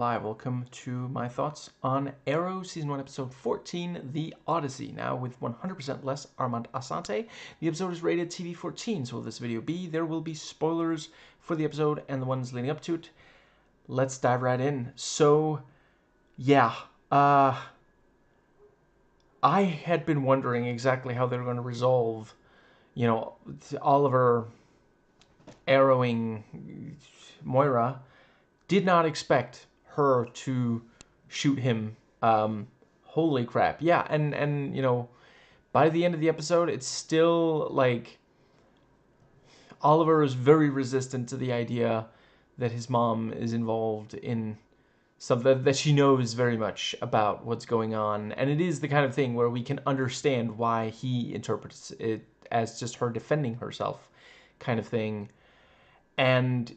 Hi, welcome to my thoughts on Arrow Season 1, Episode 14, The Odyssey. Now, with 100% less Armand Asante, the episode is rated TV-14, so will this video be? There will be spoilers for the episode and the ones leading up to it. Let's dive right in. So, yeah, I had been wondering exactly how they were going to resolve, Oliver arrowing Moira. Did not expect her to shoot him. Holy crap. Yeah, and by the end of the episode, it's still like Oliver is very resistant to the idea that his mom is involved in something that she knows very much about what's going on. And it is the kind of thing where we can understand why he interprets it as just her defending herself kind of thing. And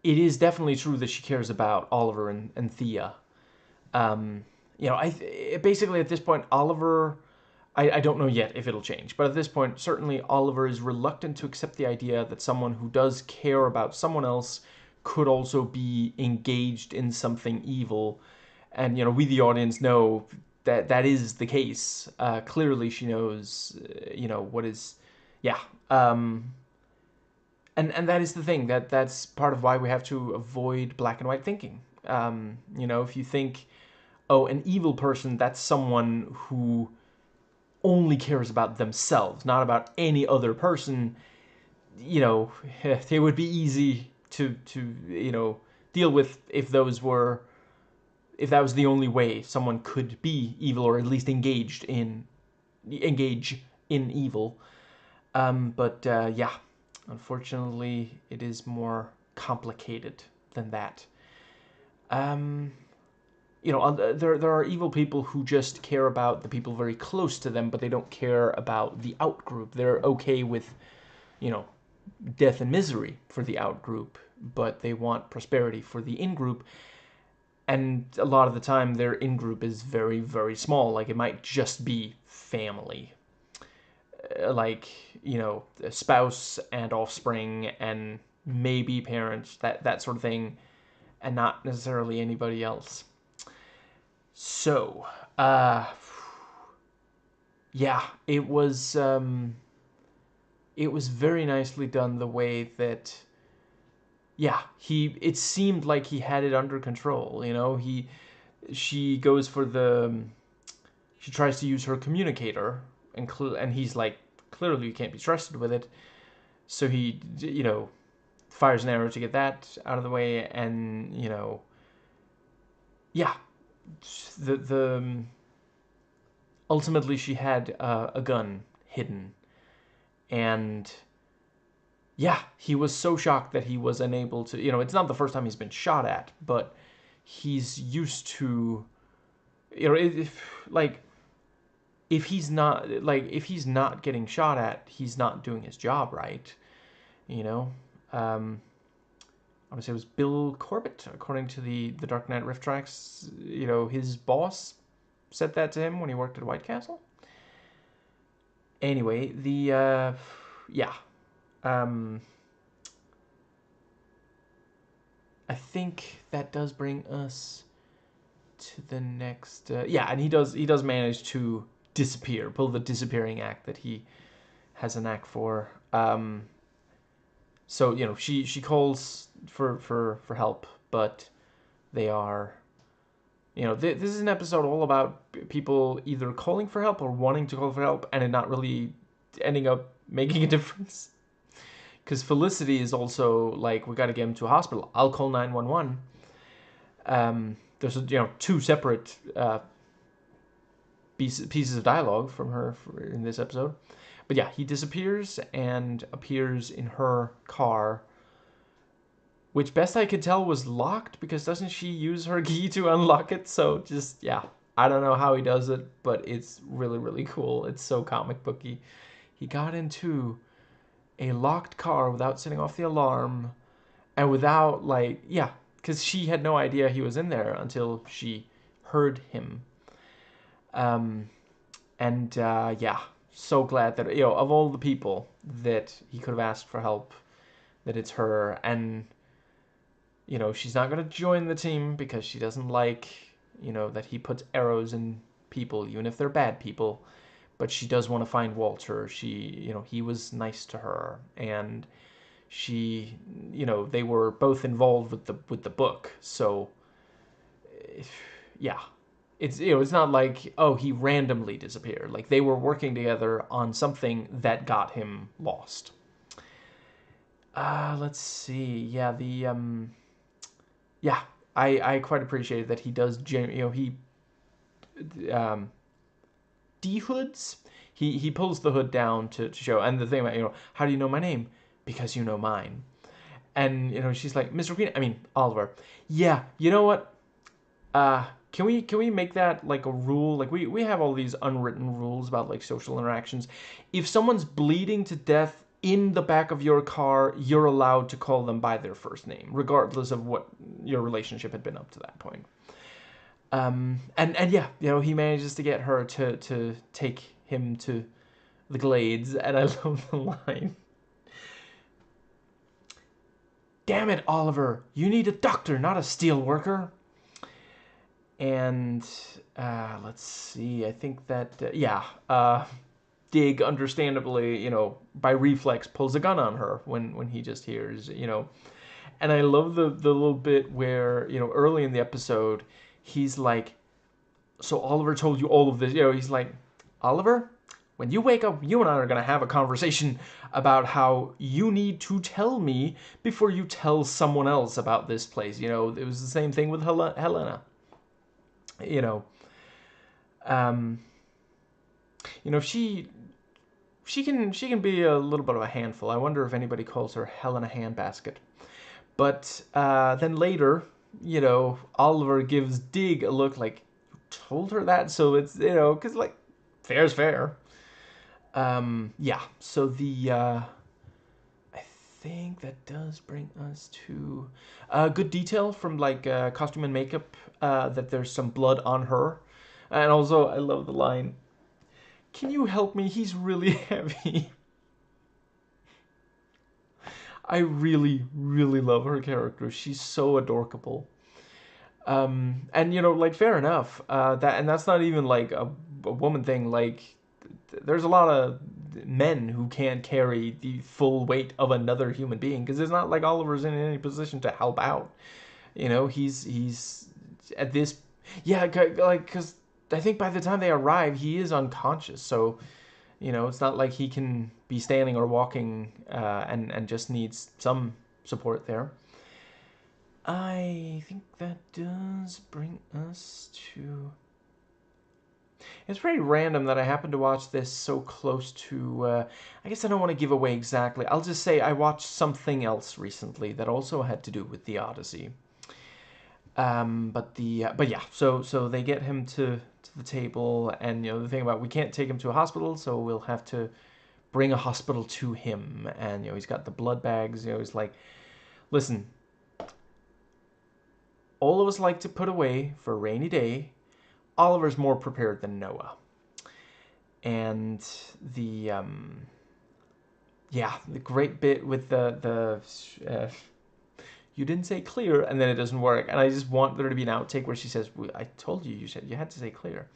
it is definitely true that she cares about Oliver and Thea. Basically at this point, Oliver, I don't know yet if it'll change, but at this point, certainly Oliver is reluctant to accept the idea that someone who does care about someone else could also be engaged in something evil. And, we, the audience, know that that is the case. Clearly, she knows, what is, yeah. And that is the thing, that's part of why we have to avoid black and white thinking. If you think, oh, an evil person, that's someone who only cares about themselves, not about any other person, it would be easy to deal with if that was the only way someone could be evil, or at least engage in evil. But yeah, unfortunately, it is more complicated than that. There are evil people who just care about the people very close to them, but they don't care about the out-group. They're okay with, death and misery for the out-group, but they want prosperity for the in-group. And a lot of the time, their in-group is very, very small. Like, it might just be family. Like, a spouse and offspring and maybe parents, that sort of thing, and not necessarily anybody else. So, yeah, it was very nicely done the way that, yeah, it seemed like he had it under control, she goes for she tries to use her communicator, and he's like, clearly you can't be trusted with it, so he, fires an arrow to get that out of the way, and, yeah, the ultimately she had a gun hidden, and yeah, he was so shocked that he was unable to, it's not the first time he's been shot at, but he's used to, if he's not getting shot at, he's not doing his job right, I would say it was Bill Corbett, according to the Dark Knight riff tracks. His boss said that to him when he worked at White Castle. Anyway, yeah. I think that does bring us to the next. Yeah, and he does manage to disappear, pull the disappearing act that he has a knack for. So she calls for help, but they are. This is an episode all about people either calling for help or wanting to call for help, and it not really ending up making a difference. Because Felicity is also like, we got to get him to a hospital. I'll call 911. There's two separate pieces of dialogue from her in this episode. But yeah, he disappears and appears in her car, which best I could tell was locked, because doesn't she use her key to unlock it? So just, yeah, I don't know how he does it, but it's really, really cool. It's so comic booky. He got into a locked car without setting off the alarm, and without, like, yeah, because she had no idea he was in there until she heard him. Yeah, so glad that, of all the people that he could have asked for help, that it's her. And you know, she's not going to join the team because she doesn't like, you know, that he puts arrows in people, even if they're bad people. But she does want to find Walter. You know, he was nice to her, and she, you know, they were both involved with the book. So, yeah, it's, you know, it's not like, oh, he randomly disappeared. Like, they were working together on something that got him lost. Let's see. Yeah, yeah, I quite appreciated that he does, you know, he um, de-hoods. He pulls the hood down to show. And the thing about, you know, how do you know my name? Because you know mine. And, you know, she's like, Mr. Green, I mean, Oliver. Yeah, you know what? Can we make that like a rule? Like, we have all these unwritten rules about like social interactions. If someone's bleeding to death in the back of your car, you're allowed to call them by their first name, regardless of what your relationship had been up to that point. And yeah, you know, he manages to get her to take him to the Glades, and I love the line. Damn it, Oliver! You need a doctor, not a steel worker. And let's see. I think that yeah, Dig, understandably, you know, by reflex, pulls a gun on her when he just hears, you know. And I love the little bit where, you know, early in the episode, he's like, so Oliver told you all of this, you know. He's like, Oliver, when you wake up, you and I are gonna have a conversation about how you need to tell me before you tell someone else about this place. You know, it was the same thing with Helena. You know, um, you know, she can be a little bit of a handful. I wonder if anybody calls her Helena Handbasket. But then later, you know, Oliver gives Dig a look like, you told her that, so it's, you know, because like, fair's fair. Yeah. So I think that does bring us to good detail from like costume and makeup. That there's some blood on her, and also I love the line, "Can you help me? He's really heavy." I really, really love her character. She's so adorable. And you know, like, fair enough. And that's not even like a woman thing. Like, there's a lot of men who can't carry the full weight of another human being because it's not like Oliver's in any position to help out. You know, he's at this, yeah, like, because I think by the time they arrive, he is unconscious. So, you know, it's not like he can be standing or walking and just needs some support there. I think that does bring us to. It's pretty random that I happen to watch this so close to. I guess I don't want to give away exactly. I'll just say I watched something else recently that also had to do with the Odyssey. But yeah, so they get him to the table, and you know the thing about, we can't take him to a hospital, so we'll have to bring a hospital to him, and you know he's got the blood bags. You know, he's like, listen, all of us like to put away for a rainy day. Oliver's more prepared than Noah. And the yeah, the great bit with the you didn't say clear, and then it doesn't work. And I just want there to be an outtake where she says, I told you, you said you had to say clear.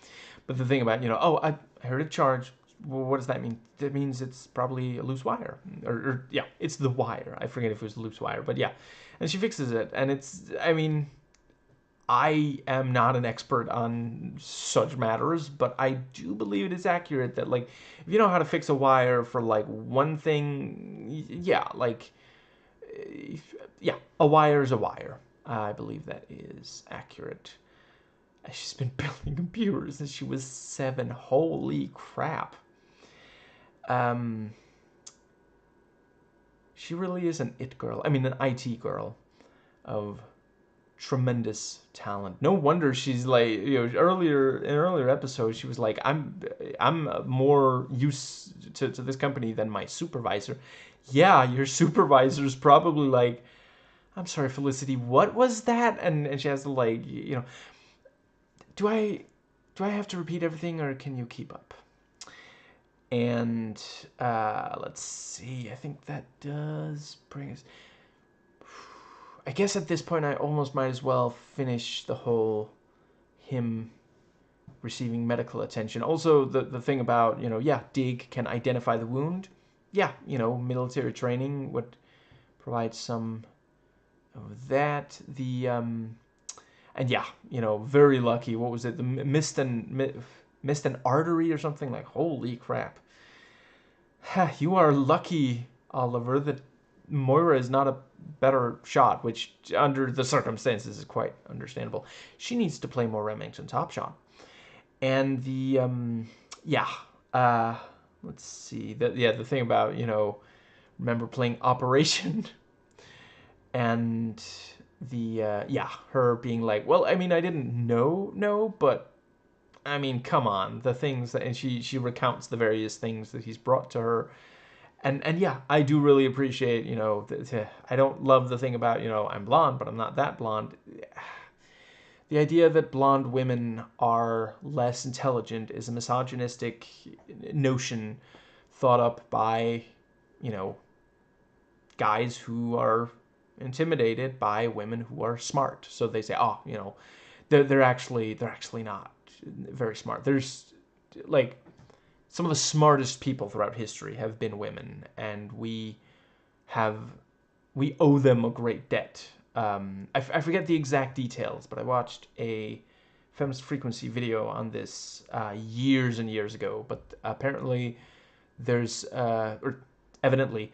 But the thing about, you know, oh, I heard a charge. Well, what does that mean? That means it's probably a loose wire. Or yeah, it's the wire. I forget if it was a loose wire, but yeah. And she fixes it, and it's, I mean, I am not an expert on such matters, but I do believe it is accurate that, like, if you know how to fix a wire for like one thing, yeah, like, yeah, a wire is a wire. I believe that is accurate. She's been building computers since she was 7. Holy crap. Um, she really is an it girl. I mean, an IT girl of tremendous talent. No wonder she's like, you know, earlier in earlier episodes she was like, I'm more used to this company than my supervisor. Yeah, your supervisor's probably like, I'm sorry, Felicity, what was that? And she has to, like, you know, do I have to repeat everything, or can you keep up? And let's see, I think that does bring us. I guess at this point I almost might as well finish the whole him receiving medical attention. Also, the thing about, yeah, Dig can identify the wound. Yeah, military training would provide some of that. And yeah, very lucky. What was it? Missed an artery or something, like, holy crap. You are lucky, Oliver, that Moira is not a better shot, which under the circumstances is quite understandable. She needs to play more Remington Top Shot. And yeah, uh, let's see. The thing about, remember playing Operation and yeah, her being like, well, I mean, I didn't know, no, but I mean, come on, the things that, and she recounts the various things that he's brought to her. And yeah, I do really appreciate, I don't love the thing about, I'm blonde, but I'm not that blonde. The idea that blonde women are less intelligent is a misogynistic notion thought up by, you know, guys who are intimidated by women who are smart. So they say, oh, they're actually not very smart. There's like some of the smartest people throughout history have been women, and we owe them a great debt. I forget the exact details, but I watched a Feminist Frequency video on this years and years ago. But apparently, or evidently,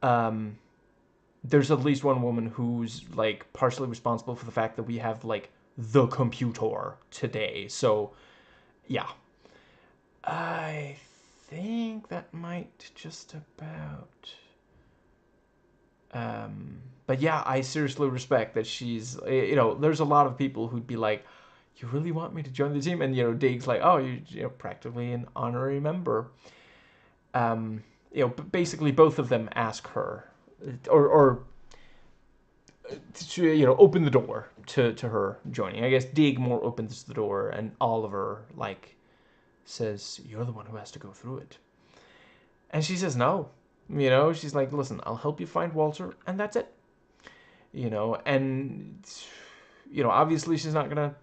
there's at least one woman who's like partially responsible for the fact that we have like the computer today. So, yeah, I think that might just about. But yeah, I seriously respect that she's, there's a lot of people who'd be like, you really want me to join the team? And, Dig's like, oh, you're practically an honorary member. Basically both of them ask her, or to, open the door to her joining. I guess Dig more opens the door, and Oliver, like, says, you're the one who has to go through it. And she says no. She's like, listen, I'll help you find Walter, and that's it. And, obviously she's not going to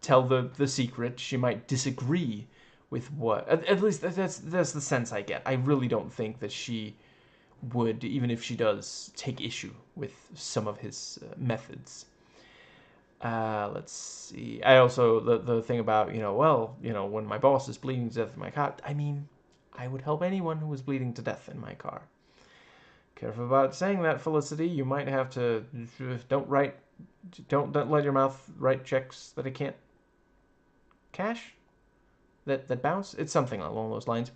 tell the secret. She might disagree with what, at least that's the sense I get. I really don't think that she would, even if she does, take issue with some of his methods. Let's see. I also, the thing about, when my boss is bleeding to death in my car, I mean, I would help anyone who was bleeding to death in my car. Careful about saying that, Felicity. You might have to, don't let your mouth write checks that it can't cash, that bounce. It's something along those lines.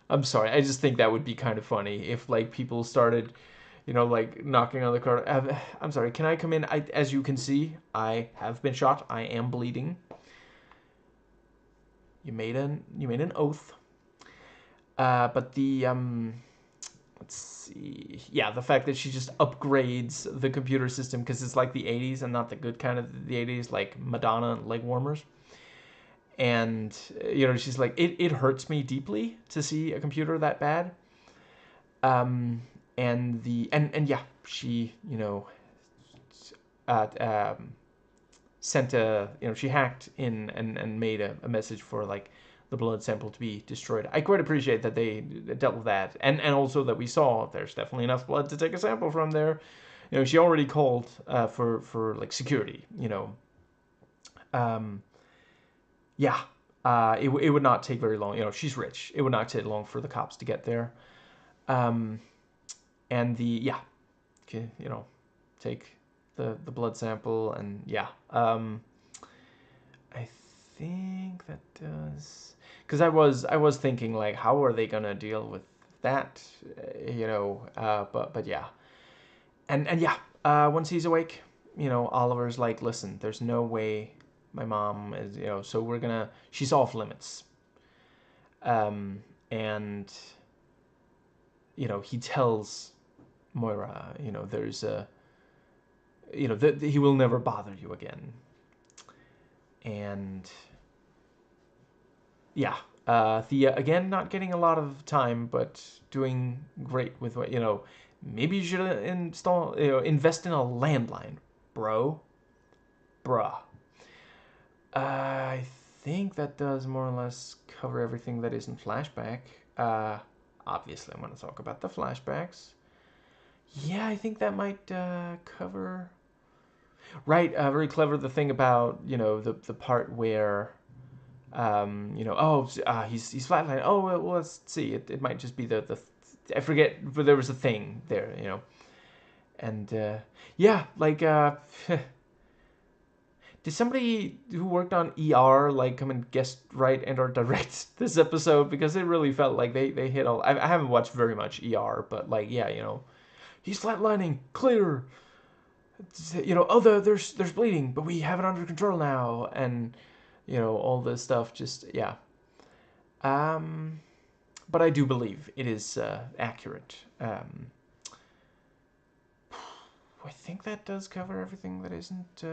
I'm sorry. I just think that would be kind of funny if like people started, like knocking on the car. I'm sorry. Can I come in? As you can see, I have been shot. I am bleeding. You made an oath. But the let's see. Yeah, the fact that she just upgrades the computer system because it's like the 80s and not the good kind of the 80s, like Madonna leg warmers. And she's like, it hurts me deeply to see a computer that bad. And yeah, she sent she hacked in and made a message for like the blood sample to be destroyed. I quite appreciate that they dealt with that, and also that we saw there's definitely enough blood to take a sample from there. She already called for like security. Yeah, it would not take very long. She's rich. It would not take long for the cops to get there. And take the blood sample, and yeah, I think that does, because I was thinking like, how are they gonna deal with that, but yeah, and yeah, once he's awake, Oliver's like, listen, there's no way my mom is, so she's off limits, and he tells Moira, there's a, he will never bother you again. And yeah, Thea, again, not getting a lot of time, but doing great with what, Maybe you should invest in a landline, bro. Bruh. I think that does more or less cover everything that isn't flashback. Obviously, I'm going to talk about the flashbacks. Yeah, I think that might cover. Right, very clever. The thing about the part where he's flatlined. Oh, well, let's see. It might just be the I forget, but there was a thing there, and yeah, like did somebody who worked on ER like come and guest write and or direct this episode, because it really felt like they hit all. I haven't watched very much ER, but like yeah, he's flatlining, clear. Oh, there's bleeding, but we have it under control now, and all this stuff. Just yeah. But I do believe it is accurate. I think that does cover everything that isn't.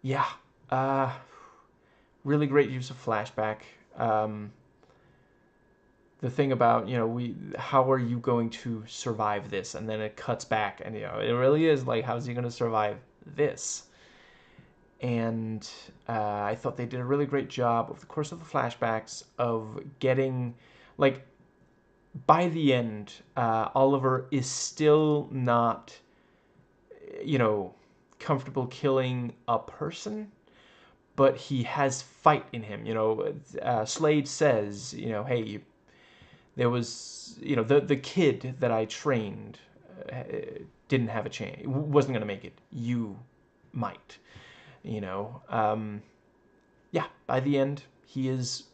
Yeah. Uh, really great use of flashback. The thing about how are you going to survive this, and then it cuts back, and it really is like, how's he going to survive this? And I thought they did a really great job over the course of the flashbacks of getting, like, by the end, Oliver is still not, comfortable killing a person, but he has fight in him. Slade says, hey, there was, the kid that I trained didn't have a chance, wasn't going to make it. You might, yeah, by the end, he is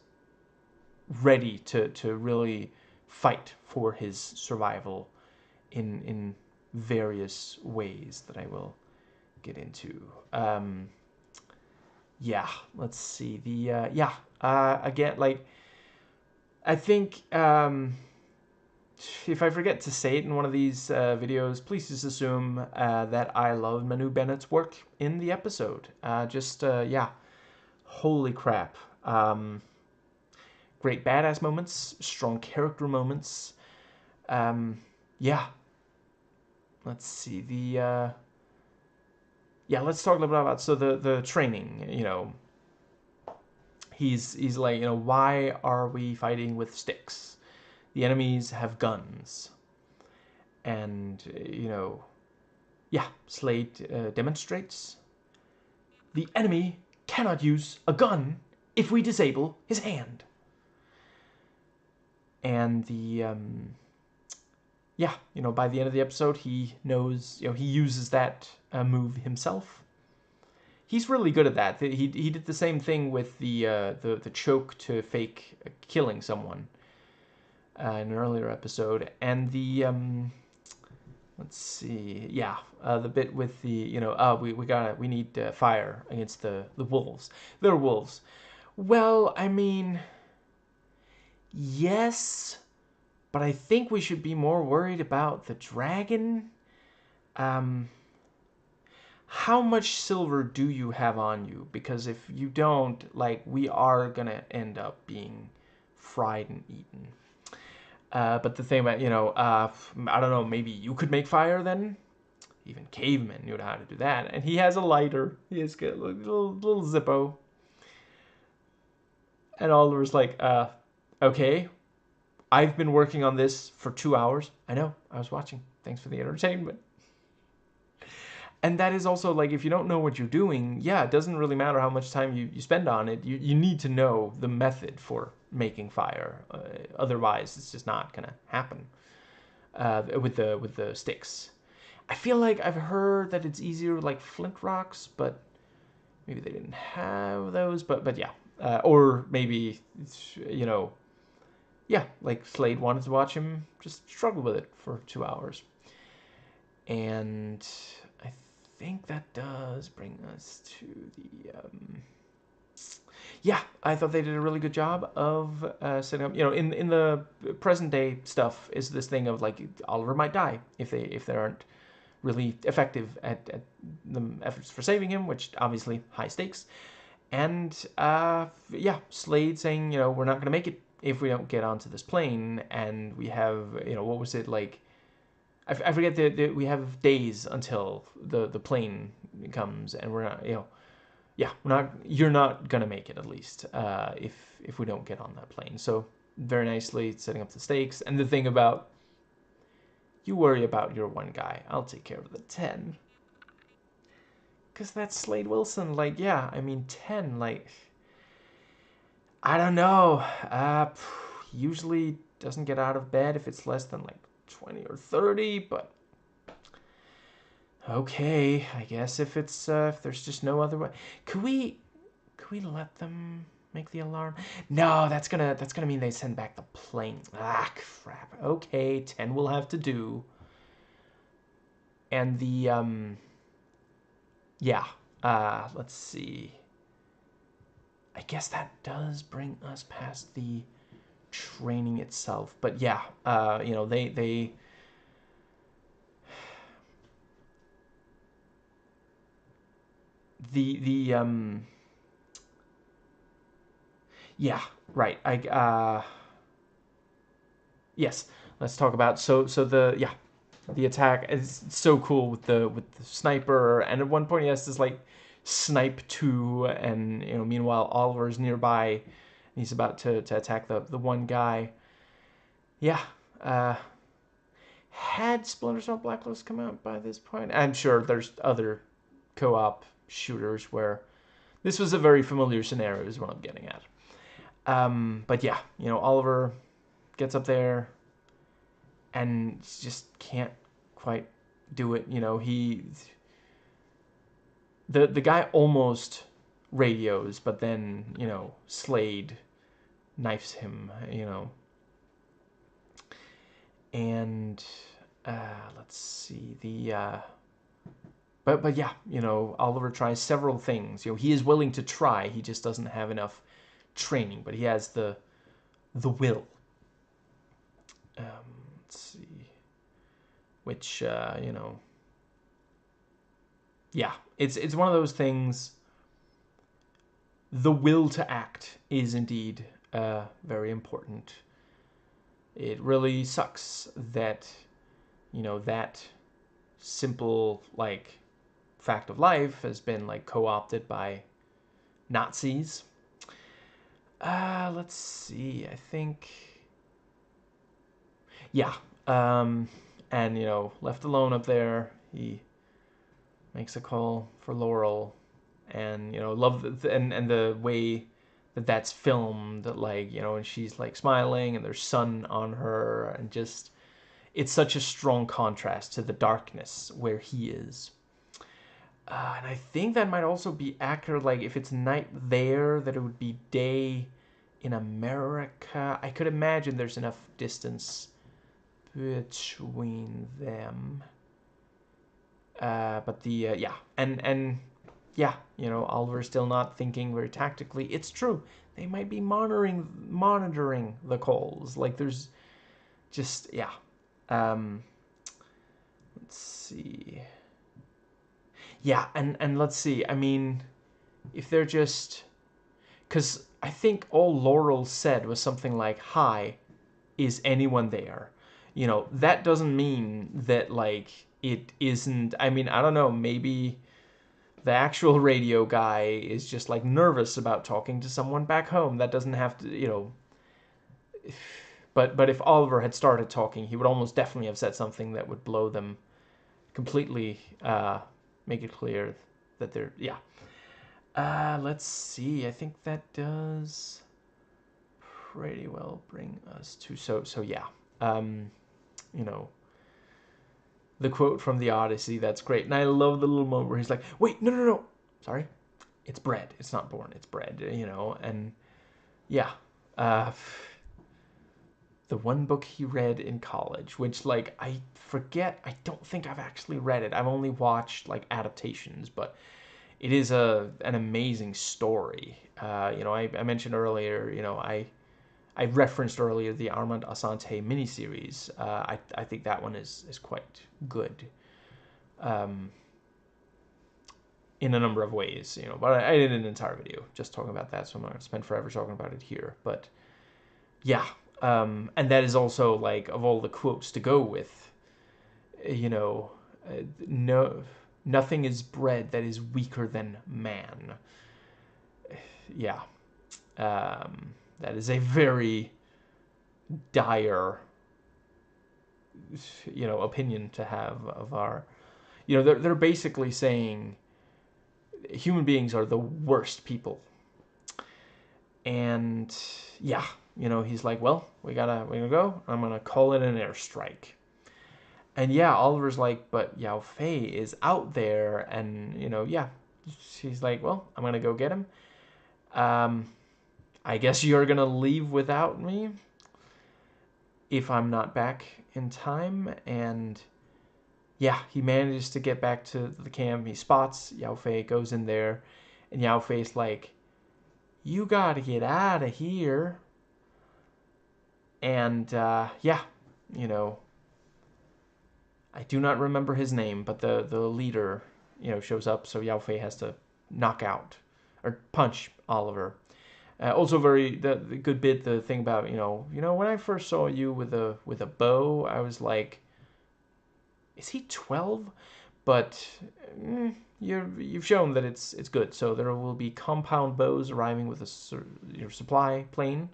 ready to really fight for his survival in various ways that I will get into. Yeah, let's see. Again, like, I think if I forget to say it in one of these videos, please just assume that I love Manu Bennett's work in the episode. Yeah, holy crap. Great badass moments, strong character moments. Yeah. Let's see, yeah, let's talk a little bit about the training. He's like, why are we fighting with sticks? The enemies have guns, and yeah, Slade demonstrates the enemy cannot use a gun if we disable his hand. And yeah, by the end of the episode, he knows, he uses that move himself. He's really good at that. He did the same thing with the choke to fake killing someone in an earlier episode, and the let's see, yeah, the bit with the we need fire against the wolves. They're wolves. Well, I mean, yes, but I think we should be more worried about the dragon. How much silver do you have on you? Because if you don't, like, we are gonna end up being fried and eaten. But the thing about, I don't know, maybe you could make fire then? Even cavemen knew how to do that. And he has a lighter. He has a little Zippo. And Oliver's like, okay, I've been working on this for 2 hours. I know, I was watching. Thanks for the entertainment. And that is also, like, if you don't know what you're doing, yeah, it doesn't really matter how much time you spend on it. You need to know the method for making fire. Otherwise, it's just not going to happen with the sticks. I feel like I've heard that it's easier with, like, flint rocks, but maybe they didn't have those. But yeah. Or maybe, yeah, like Slade wanted to watch him just struggle with it for 2 hours. And I think that does bring us to the yeah, I thought they did a really good job of setting up, in the present day stuff is this thing of, like, Oliver might die if they aren't really effective at the efforts for saving him, which obviously high stakes. And yeah, Slade saying, we're not going to make it if we don't get onto this plane and we have, you know, what was it like? I forget that we have days until the plane comes, and we're not, you know, yeah, we're not. You're not gonna make it, at least, if we don't get on that plane. So very nicely setting up the stakes, and the thing about, you worry about your one guy, I'll take care of the 10. Because that's Slade Wilson. Like, yeah, I mean, 10, like, I don't know. Usually doesn't get out of bed if it's less than like 20 or 30, but okay, I guess if it's if there's just no other way. Could we let them make the alarm? No, that's gonna mean they send back the plane. Ah, crap. Okay, 10 will have to do. And the yeah, let's see. I guess that does bring us past the training itself. But yeah, you know, they the yeah, right. Yes, let's talk about, so the, yeah, the attack is so cool with the sniper, and at one point he has this like snipe 2, and you know, meanwhile Oliver's nearby and he's about to attack the one guy. Yeah, uh had Splinter Cell Blacklist come out by this point? I'm sure there's other co-op shooters where this was a very familiar scenario, is what I'm getting at. But yeah, you know, Oliver gets up there and just can't quite do it. You know, the guy almost radios, but then, you know, Slade knifes him, you know. And let's see, but yeah, you know, Oliver tries several things. You know, he is willing to try. He just doesn't have enough training, but he has the will. Let's see, which you know, yeah, it's one of those things. The will to act is indeed very important. It really sucks that, you know, that simple like fact of life has been like co-opted by Nazis. Let's see. I think, yeah. And you know, left alone up there, he makes a call for Laurel, and you know, love and the way that that's filmed, like, you know, and she's like smiling, and there's sun on her, and just, it's such a strong contrast to the darkness where he is. And I think that might also be accurate, like if it's night there, that it would be day in America. I could imagine there's enough distance between them. But the yeah, and yeah, you know, Oliver's still not thinking very tactically. It's true, they might be monitoring the calls. Like, there's just, yeah. Let's see. Yeah, and let's see. I mean, if they're just, because I think all Laurel said was something like, "Hi, is anyone there?" You know, that doesn't mean that like it isn't. I mean, I don't know. Maybe the actual radio guy is just like nervous about talking to someone back home. That doesn't have to, you know. But if Oliver had started talking, he would almost definitely have said something that would blow them completely. Make it clear that they're, yeah. Let's see. I think that does pretty well bring us to, so yeah. You know, the quote from the Odyssey, that's great. And I love the little moment where he's like, "Wait, no, no, no. Sorry. It's bread. It's not born. It's bread," you know, and yeah. The one book he read in college, which, like, I forget, I don't think I've actually read it. I've only watched like adaptations, but it is an amazing story. You know, I mentioned earlier, you know, I referenced earlier the Armand Assante miniseries. I think that one is quite good, in a number of ways, you know. But I did an entire video just talking about that, so I'm not going to spend forever talking about it here. But yeah, and that is also like of all the quotes to go with, you know, no, nothing is bred that is weaker than man. Yeah, that is a very dire, opinion to have of our, they're basically saying human beings are the worst people. And yeah, he's like, well, we're gonna go. I'm gonna call it an airstrike. And yeah, Oliver's like, but Yao Fei is out there, and yeah, she's like, well, I'm gonna go get him. Um, I guess you're gonna leave without me if I'm not back in time. And yeah, he manages to get back to the camp. He spots Yao Fei, goes in there, and Yao Fei's like, you gotta get out of here. And yeah, you know, I do not remember his name, but the leader, shows up. So Yao Fei has to knock out or punch Oliver. Also, the good bit. The thing about when I first saw you with a bow, I was like, is he 12? But you've shown that it's good. So there will be compound bows arriving with your supply plane,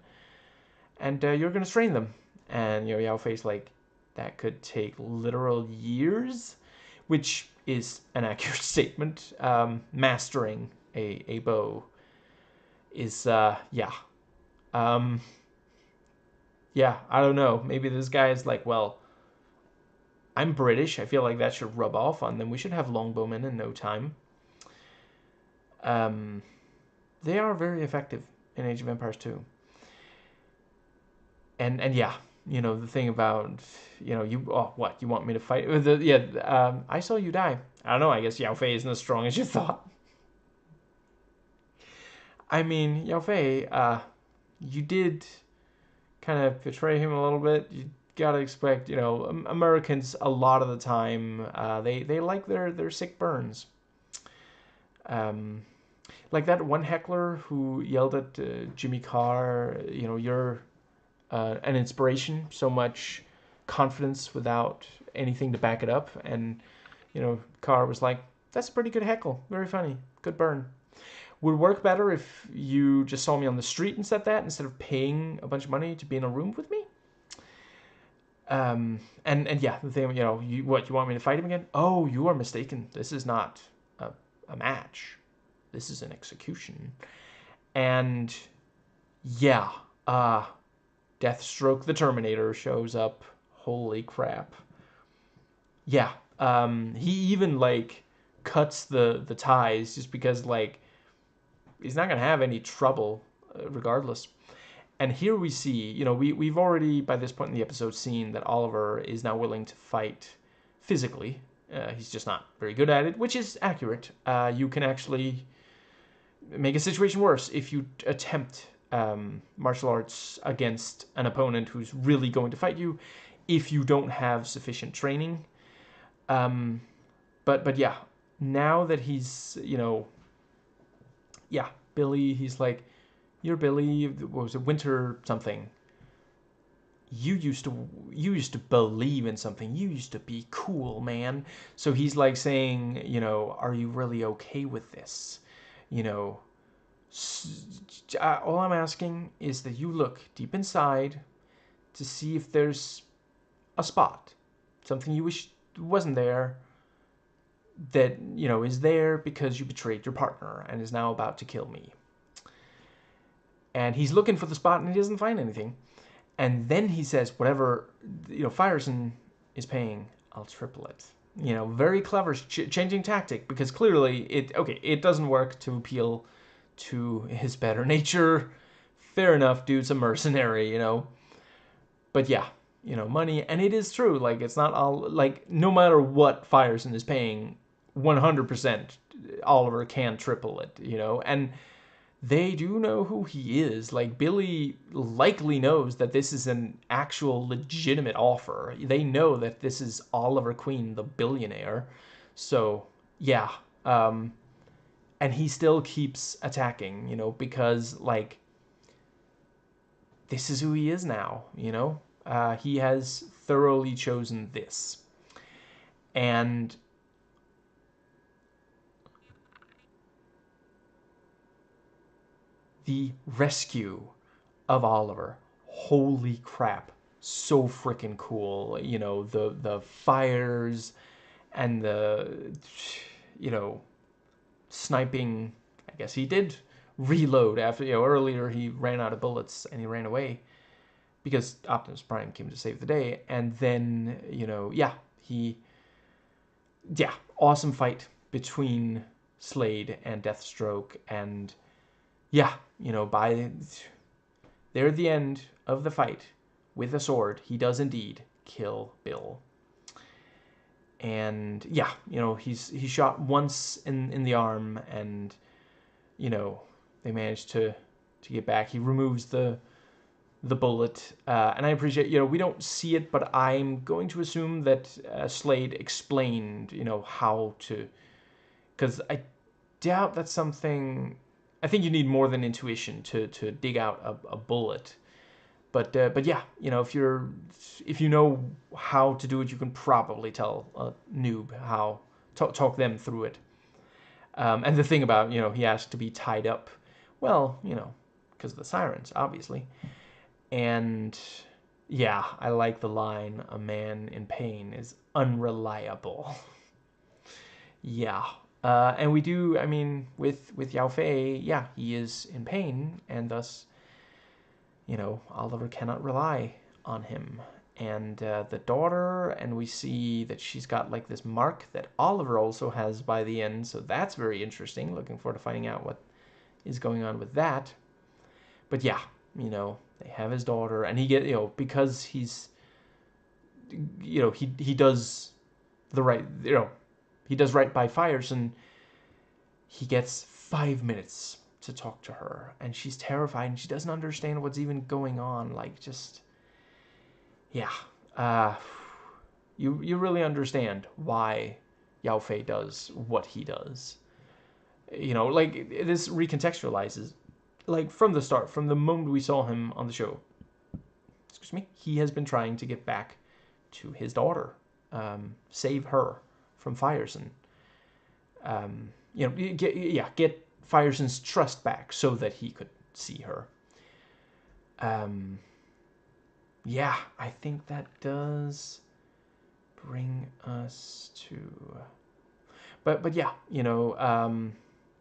and you're gonna strain them. And Yao Fei's like, that could take literal years, which is an accurate statement. Mastering a bow is yeah. Um, yeah, I don't know. Maybe this guy is like, well, I'm British. I feel like that should rub off on them. We should have longbowmen in no time. Um, they are very effective in Age of Empires 2. And yeah, the thing about what you want me to fight? I saw you die. I don't know. I guess Yao Fei isn't as strong as you thought. I mean, Yao Fei, you did kind of betray him a little bit. You gotta expect, Americans a lot of the time, they like their sick burns. Um, like that one heckler who yelled at Jimmy Carr, you're an inspiration, so much confidence without anything to back it up. And, Carr was like, that's a pretty good heckle. Very funny. Good burn. Would work better if you just saw me on the street and said that instead of paying a bunch of money to be in a room with me. And yeah, the thing, you want me to fight him again? Oh, you are mistaken. This is not a match. This is an execution. And yeah, Deathstroke the Terminator shows up. Holy crap. Yeah. He even like cuts the ties just because like he's not gonna have any trouble regardless. And here we see, we've already by this point in the episode seen that Oliver is now willing to fight physically. He's just not very good at it, which is accurate. You can actually make a situation worse if you attempt martial arts against an opponent who's really going to fight you if you don't have sufficient training. But yeah, now that he's Billy, he's like, you're Billy. What was it, Winter something? You used to believe in something. You used to be cool, man. So he's like saying, are you really okay with this? You know, all I'm asking is that you look deep inside to see if there's a spot, something you wish wasn't there, that is there because you betrayed your partner and is now about to kill me. And he's looking for the spot and he doesn't find anything. And then he says, whatever Fireson is paying, I'll triple it. Very clever changing tactic, because clearly it doesn't work to appeal to his better nature. Fair enough, dude's a mercenary, But yeah, money, and it is true. Like, it's not all, like, no matter what Fireson is paying, 100% Oliver can triple it, and they do know who he is. Like, Billy likely knows that this is an actual legitimate offer. They know that this is Oliver Queen, the billionaire. So, yeah. And he still keeps attacking, because, like, this is who he is now, you know? He has thoroughly chosen this. And the rescue of Oliver, holy crap, so freaking cool. You know, the fires and the, you know, sniping. I guess he did reload after, you know, earlier he ran out of bullets and he ran away because Optimus Prime came to save the day. And then, you know, yeah, awesome fight between Slade and Deathstroke. And yeah, you know, there at the end of the fight with a sword, he does indeed kill Bill. And yeah, you know, he's shot once in the arm, and you know, they managed to get back. He removes the bullet, and I appreciate, you know, we don't see it, but I'm going to assume that Slade explained, you know, how to, because I doubt that's something. I think you need more than intuition to dig out a bullet. But yeah, you know, if you know how to do it, you can probably tell a noob how talk them through it. And the thing about, you know, he asked to be tied up, well, you know, because of the sirens, obviously. And yeah, I like the line, "A man in pain is unreliable." Yeah. And we do, I mean, with Yao Fei, yeah, he is in pain, and thus, you know, Oliver cannot rely on him. And the daughter, and we see that she's got like this mark that Oliver also has by the end, so that's very interesting. Looking forward to finding out what is going on with that. But yeah, you know, they have his daughter, and he you know, because he's, you know, he does the right, you know, he does right by Fireson. He gets 5 minutes to talk to her, and she's terrified, and she doesn't understand what's even going on. Like, just, yeah, you really understand why Yao Fei does what he does. You know, like, this recontextualizes, like, from the start, from the moment we saw him on the show. Excuse me. He has been trying to get back to his daughter, save her from Fireson. You know, get Fireson's trust back so that he could see her. Yeah, I think that does bring us to. But yeah, you know,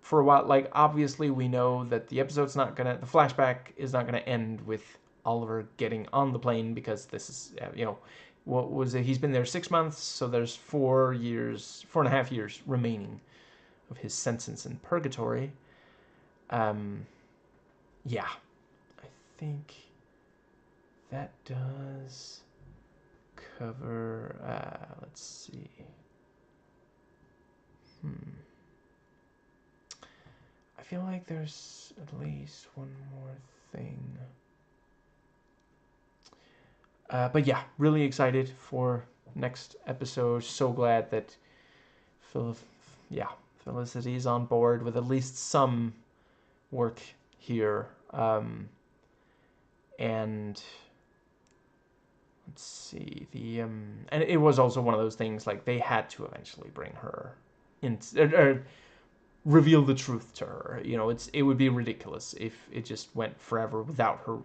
for a while, like, obviously we know that the flashback is not gonna end with Oliver getting on the plane, because this is, you know, what was it? He's been there 6 months, so there's 4.5 years remaining of his sentence in purgatory. Yeah, I think that does cover. Let's see. I feel like there's at least one more thing. But yeah, really excited for next episode. So glad that Felicity is on board with at least some work here. And let's see, and it was also one of those things, like, they had to eventually bring her in, or reveal the truth to her. You know, it would be ridiculous if it just went forever without her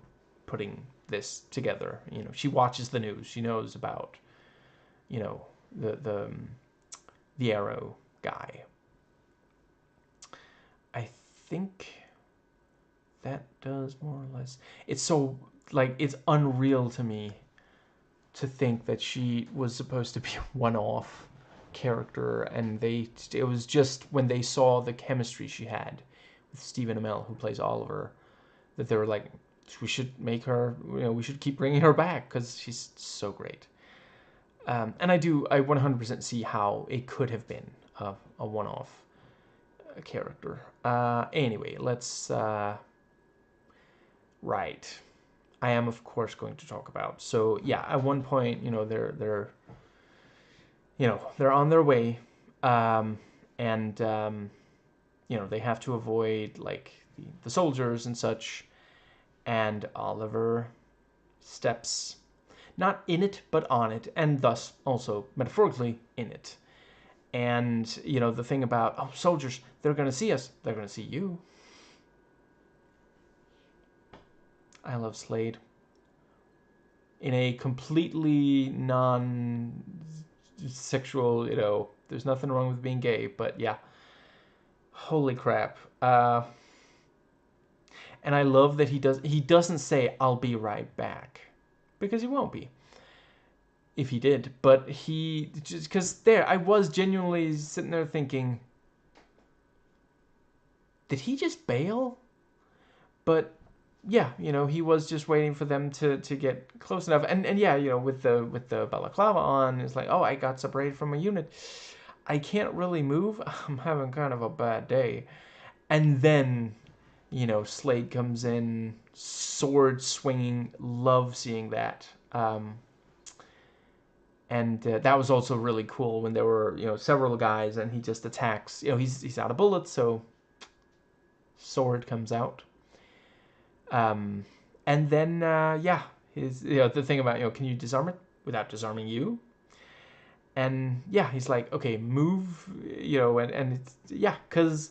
putting this together. You know, she watches the news, she knows about, you know, the Arrow guy. I think that does more or less. It's so, like, it's unreal to me to think that she was supposed to be a one-off character, and it was just when they saw the chemistry she had with Stephen Amell, who plays Oliver, that they were like, we should make her, you know, we should keep bringing her back because she's so great. And I 100% see how it could have been a one-off character. Anyway, let's. Right. I am, of course, going to talk about. So yeah, at one point, you know, they're on their way, and you know, they have to avoid, like, the soldiers and such, and Oliver steps not in it, but on it, and thus also metaphorically in it. And, you know, the thing about, oh, soldiers, they're going to see us. They're going to see you. I love Slade. In a completely non-sexual, you know, there's nothing wrong with being gay, but yeah. Holy crap. And I love that he doesn't say, I'll be right back. Because he won't be. If he did. But he, just because there, I was genuinely sitting there thinking, did he just bail? But yeah, you know, he was just waiting for them to get close enough. And yeah, you know, with the balaclava on, it's like, oh, I got separated from a unit. I can't really move. I'm having kind of a bad day. And then, you know, Slade comes in, sword swinging. Love seeing that. And that was also really cool when there were, you know, several guys, and he just attacks. You know, he's out of bullets, so sword comes out. And then yeah, his, you know, the thing about, you know, can you disarm it without disarming you? And yeah, he's like, okay, move, you know, and it's, yeah, because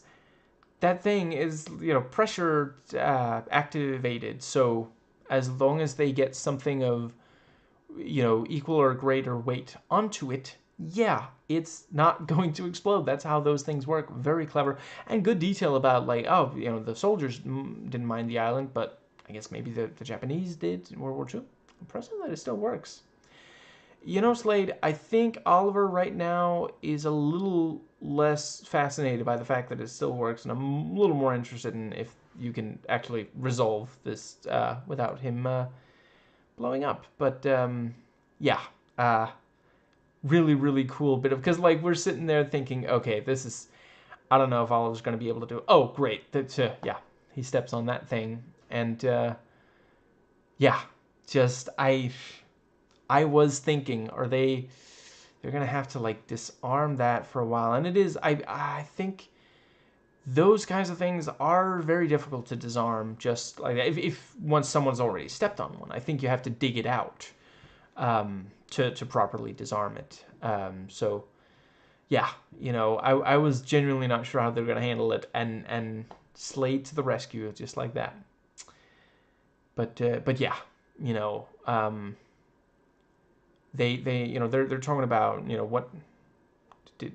that thing is, you know, pressure activated. So as long as they get something of, you know, equal or greater weight onto it, yeah, it's not going to explode. That's how those things work. Very clever. And good detail about, like, oh, you know, the soldiers didn't mind the island, but I guess maybe the Japanese did in World War II. Impressive that it still works. You know, Slade, I think Oliver right now is a little less fascinated by the fact that it still works, and I'm a little more interested in if you can actually resolve this without him blowing up. But yeah, really, really cool bit of, because like we're sitting there thinking, okay, this is, I don't know if Oliver's going to be able to do it. Oh, great, that's yeah, he steps on that thing, and yeah, just I was thinking, are they're gonna have to like disarm that for a while, and it is, I think those kinds of things are very difficult to disarm just like that. If once someone's already stepped on one, I think you have to dig it out to properly disarm it. So yeah, you know, I was genuinely not sure how they're gonna handle it, and Slade to the rescue just like that. But yeah, you know, they you know, they're talking about, you know, what did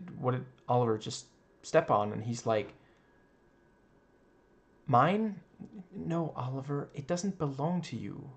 Oliver just step on, and he's like, mine? No, Oliver, it doesn't belong to you.